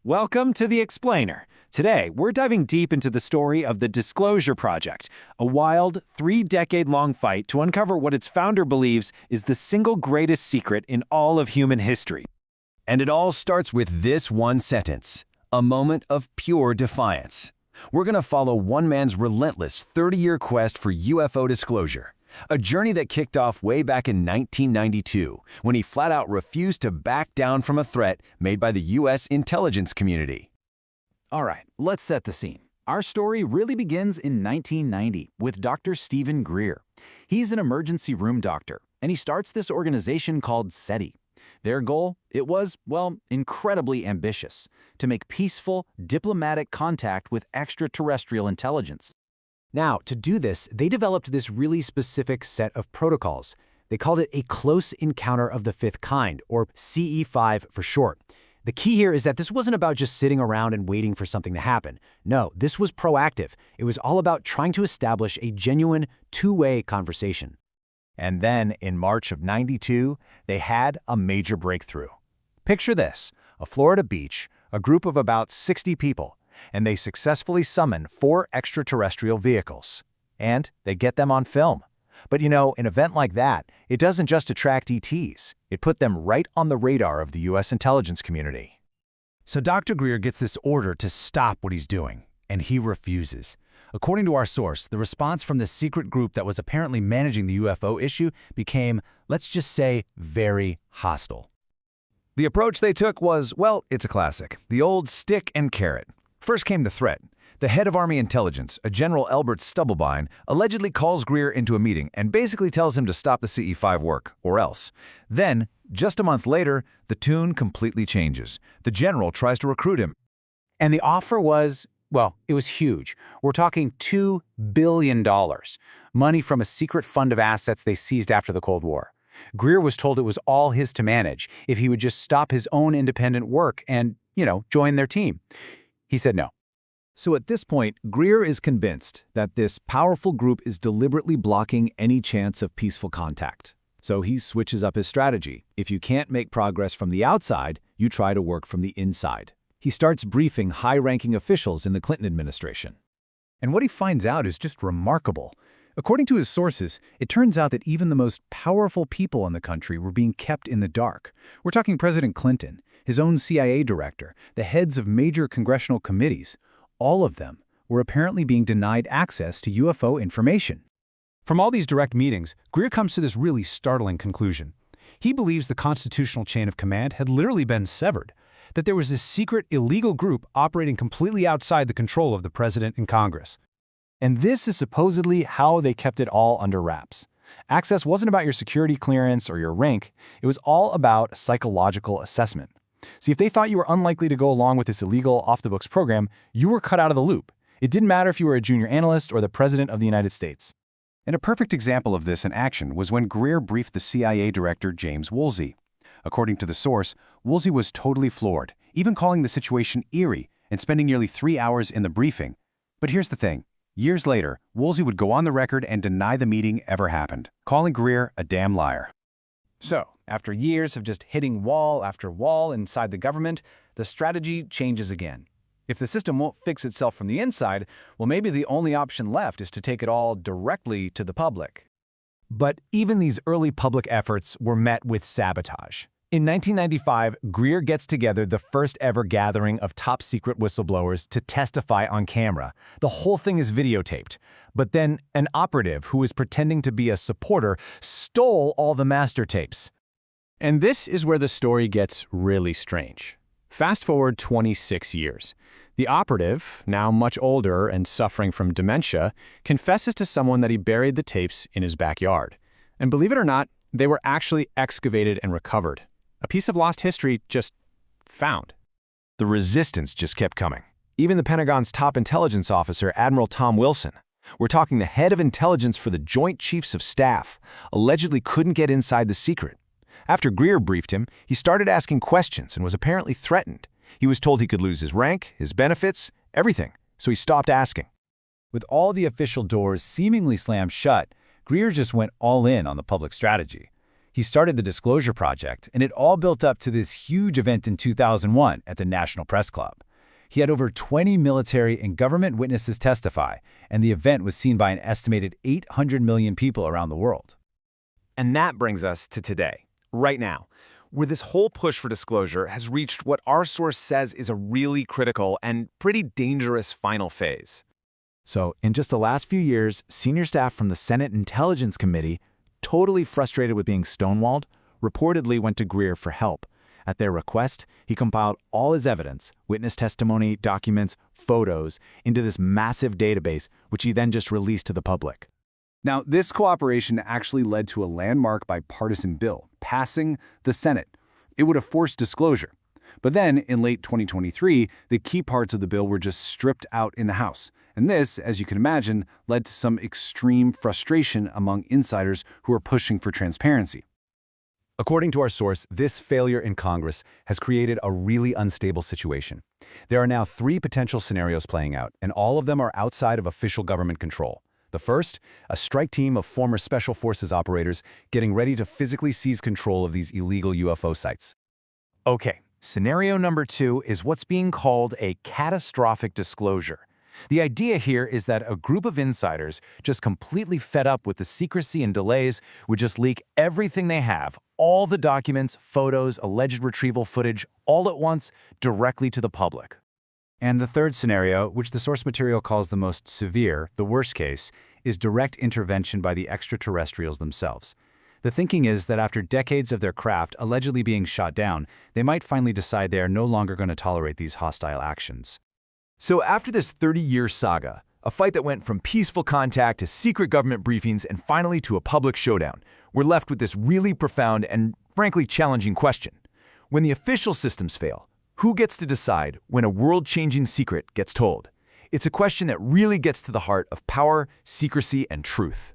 Welcome to The Explainer. Today, we're diving deep into the story of the Disclosure Project, a wild, 3-decade-long fight to uncover what its founder believes is the single greatest secret in all of human history. And it all starts with this one sentence, a moment of pure defiance. We're going to follow one man's relentless 30-year quest for UFO disclosure, a journey that kicked off way back in 1992 when he flat out refused to back down from a threat made by the U.S. intelligence community. All right, let's set the scene. Our story really begins in 1990 with Dr. Stephen Greer. He's an emergency room doctor, and he starts this organization called CSETI. Their goal? It was, well, incredibly ambitious, to make peaceful, diplomatic contact with extraterrestrial intelligence. Now, to do this, they developed this really specific set of protocols. They called it a Close Encounter of the Fifth Kind, or CE5 for short. The key here is that this wasn't about just sitting around and waiting for something to happen. No, this was proactive. It was all about trying to establish a genuine, two-way conversation. And then, in March of '92, they had a major breakthrough. Picture this, a Florida beach, a group of about 60 people, and they successfully summon 4 extraterrestrial vehicles. And they get them on film. But you know, an event like that, it doesn't just attract ETs. It put them right on the radar of the U.S. intelligence community. So Dr. Greer gets this order to stop what he's doing, and he refuses. According to our source, the response from the secret group that was apparently managing the UFO issue became, let's just say, very hostile. The approach they took was, well, it's a classic, the old stick and carrot. First came the threat. The head of Army Intelligence, a General Elbert Stubblebine, allegedly calls Greer into a meeting and basically tells him to stop the CE5 work, or else. Then, just a month later, the tune completely changes. The general tries to recruit him. And the offer was, well, it was huge. We're talking $2 billion, money from a secret fund of assets they seized after the Cold War. Greer was told it was all his to manage if he would just stop his own independent work and, join their team. He said no. So at this point, Greer is convinced that this powerful group is deliberately blocking any chance of peaceful contact. So he switches up his strategy. If you can't make progress from the outside, you try to work from the inside. He starts briefing high-ranking officials in the Clinton administration. And what he finds out is just remarkable. According to his sources, it turns out that even the most powerful people in the country were being kept in the dark. We're talking President Clinton, his own CIA director, the heads of major congressional committees. All of them were apparently being denied access to UFO information. From all these direct meetings, Greer comes to this really startling conclusion. He believes the constitutional chain of command had literally been severed, that there was this secret, illegal group operating completely outside the control of the president and Congress. And this is supposedly how they kept it all under wraps. Access wasn't about your security clearance or your rank. It was all about a psychological assessment. See, if they thought you were unlikely to go along with this illegal, off-the-books program, you were cut out of the loop. It didn't matter if you were a junior analyst or the President of the United States. And a perfect example of this in action was when Greer briefed the CIA director James Woolsey. According to the source, Woolsey was totally floored, even calling the situation eerie and spending nearly 3 hours in the briefing. But here's the thing. Years later, Woolsey would go on the record and deny the meeting ever happened, calling Greer a damn liar. So, after years of just hitting wall after wall inside the government, the strategy changes again. If the system won't fix itself from the inside, well, maybe the only option left is to take it all directly to the public. But even these early public efforts were met with sabotage. In 1995, Greer gets together the first ever gathering of top-secret whistleblowers to testify on camera. The whole thing is videotaped. But then an operative who was pretending to be a supporter stole all the master tapes. And this is where the story gets really strange. Fast forward 26 years. The operative, now much older and suffering from dementia, confesses to someone that he buried the tapes in his backyard. And believe it or not, they were actually excavated and recovered. A piece of lost history just found. The resistance just kept coming. Even the Pentagon's top intelligence officer, Admiral Tom Wilson, we're talking the head of intelligence for the Joint Chiefs of Staff, allegedly couldn't get inside the secret. After Greer briefed him, he started asking questions and was apparently threatened. He was told he could lose his rank, his benefits, everything, so he stopped asking. With all the official doors seemingly slammed shut, Greer just went all in on the public strategy. He He started the Disclosure Project, and it all built up to this huge event in 2001 at the National Press Club. He had over 20 military and government witnesses testify, and the event was seen by an estimated 800 million people around the world. And that brings us to today, right now, where this whole push for disclosure has reached what our source says is a really critical and pretty dangerous final phase. So, in just the last few years, senior staff from the Senate Intelligence Committee, totally frustrated with being stonewalled, reportedly went to Greer for help. At their request, he compiled all his evidence, witness testimony, documents, photos, into this massive database, which he then just released to the public. Now, this cooperation actually led to a landmark bipartisan bill passing the Senate. It would have forced disclosure. But then, in late 2023, the key parts of the bill were just stripped out in the House. And this, as you can imagine, led to some extreme frustration among insiders who are pushing for transparency. According to our source, this failure in Congress has created a really unstable situation. There are now 3 potential scenarios playing out, and all of them are outside of official government control. The first, a strike team of former Special Forces operators getting ready to physically seize control of these illegal UFO sites. Okay, scenario number 2 is what's being called a catastrophic disclosure. The idea here is that a group of insiders, just completely fed up with the secrecy and delays, would just leak everything they have, all the documents, photos, alleged retrieval footage, all at once, directly to the public. And the third scenario, which the source material calls the most severe, the worst case, is direct intervention by the extraterrestrials themselves. The thinking is that after decades of their craft allegedly being shot down, they might finally decide they are no longer going to tolerate these hostile actions. So after this 30-year saga, a fight that went from peaceful contact to secret government briefings and finally to a public showdown, we're left with this really profound and frankly challenging question. When the official systems fail, who gets to decide when a world-changing secret gets told? It's a question that really gets to the heart of power, secrecy, and truth.